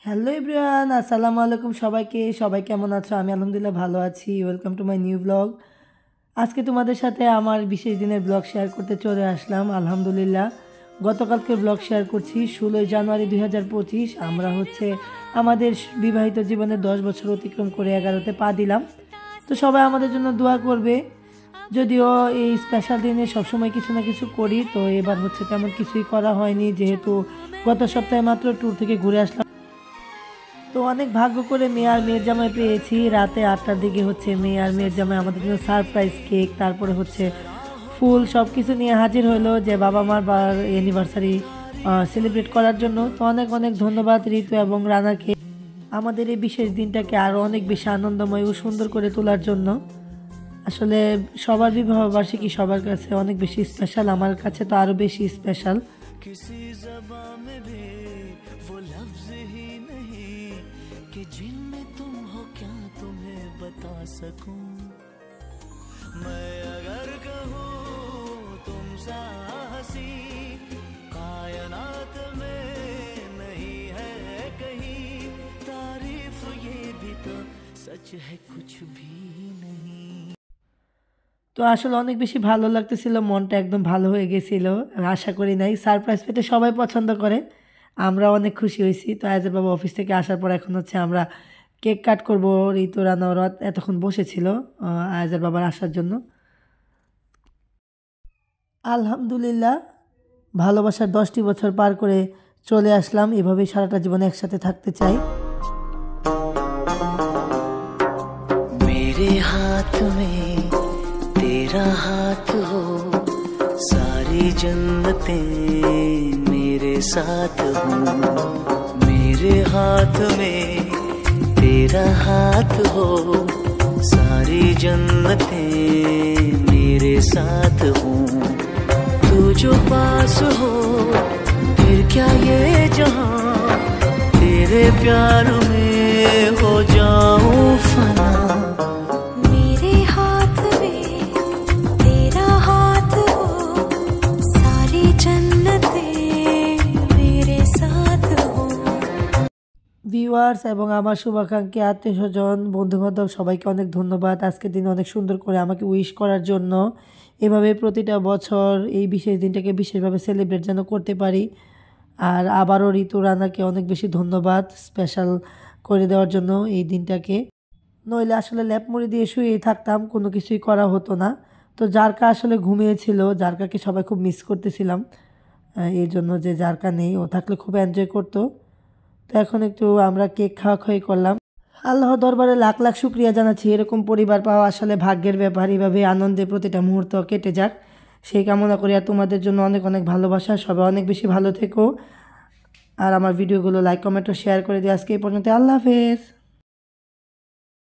Hello everyone, আসসালামু আলাইকুম সবাইকে। সবাই কেমন আছো? আমি আলহামদুলিল্লাহ ভালো আছি। Welcome to my new blog. আজকে তোমাদের সাথে আমার বিশেষ দিনের ব্লগ শেয়ার করতে চলে আসলাম। আলহামদুলিল্লাহ গতকালকে ব্লগ শেয়ার করছি 16 জানুয়ারি 2025। আমরা আমাদের বিবাহিত জীবনে 10 বছর অতিক্রম করে 11তে পা দিলাম। তো সবাই আমাদের জন্য দোয়া করবে। যদিও এই স্পেশাল দিনে সবসময় কিছু না কিছু করি, তো এবার তেমন কিছুই করা হয়নি, যেহেতু গত সপ্তাহে মাত্র ট্যুর থেকে ঘুরে আসলাম। তো অনেক ভাগ্য করে মেয়ে আর মেয়ের জামাই পেয়েছি। রাতে 8টার দিকে মেয়ে আর মেয়ের জামাই আমাদের জন্য সারপ্রাইজ কেক, তারপরে ফুল, সব কিছু নিয়ে হাজির হলো যে বাবা মার অ্যানিভার্সারি সেলিব্রেট করার জন্য। তো অনেক অনেক ধন্যবাদ ঋতু এবং রানাকে আমাদের এই বিশেষ দিনটাকে আরও অনেক বেশি আনন্দময় ও সুন্দর করে তোলার জন্য। আসলে সবার বিবাহ বার্ষিকী সবার কাছে অনেক বেশি স্পেশাল, আমার কাছে তো আরও বেশি স্পেশাল। कि जिनमें तुम हो क्या तुम्हें बता सकूं मैं अगर कहूँ तुम सा हंसी कायनात में नहीं है कहीं तारीफ ये भी तो सच है कुछ भी नहीं। তো আসলে অনেক বেশি ভালো লাগতেছিল, মনটা একদম ভালো হয়ে গেছিল। আশা করি নাই সারপ্রাইজ পেতে সবাই পছন্দ করে, আমরা অনেক খুশি হয়েছি। তো আয়াজের বাবা অফিস থেকে আসার পর এখন আমরা কেক কাট করব। ঋতু রানা ওরা এতক্ষণ বসেছিল আয়াজের বাবার আসার জন্য। আলহামদুলিল্লাহ ভালোবাসার 10টি বছর পার করে চলে আসলাম। এভাবেই সারাটা জীবন একসাথে থাকতে চাই। मेरे हाथ में तेरा हाथ हो सारी जन्नतें मेरे साथ हो मेरे हाथ में तेरा हाथ हो सारी जन्नतें मेरे साथ हो तू जो पास हो फिर क्या ये जहां तेरे प्यार में हो जाऊं फना। मेरे हाथ में तेरा हाथ हो सारी जन्नतें मेरे साथ हो। ভিউয়ার্স এবং আমার শুভাকাঙ্ক্ষী আত্মীয়স্বজন বন্ধুবান্ধব সবাইকে অনেক ধন্যবাদ আজকের দিন অনেক সুন্দর করে আমাকে উইশ করার জন্য। এভাবে প্রতিটা বছর এই বিশেষ দিনটাকে বিশেষভাবে সেলিব্রেট যেন করতে পারি। আর আবারও ঋতু রানাকে অনেক বেশি ধন্যবাদ স্পেশাল করে দেওয়ার জন্য এই দিনটাকে। নইলে আসলে ল্যাপ মুড়ি দিয়ে শুয়েই থাকতাম, কোনো কিছুই করা হতো না। তো জারকা আসলে ঘুমিয়েছিল, জারকাকে সবাই খুব মিস করতেছিলাম। এই জন্য যে জারকা নেই, ও থাকলে খুব এনজয় করতো। তো এখন একটু আমরা কেক খাওয়াখাওয়ি করলাম। আল্লাহর দরবারে লাখ লাখ শুকরিয়া জানাচ্ছি, এরকম পরিবার পাওয়া আসলে ভাগ্যের ব্যাপার। এইভাবে আনন্দে প্রতিটা মুহূর্ত কেটে যাক সেই কামনা করি। আর তোমাদের জন্য অনেক অনেক ভালোবাসা, সবাই অনেক বেশি ভালো থেকো। আর আমার ভিডিওগুলো লাইক কমেন্ট ও শেয়ার করে দিও। আজকে এই পর্যন্ত, আল্লাহ হাফেজ।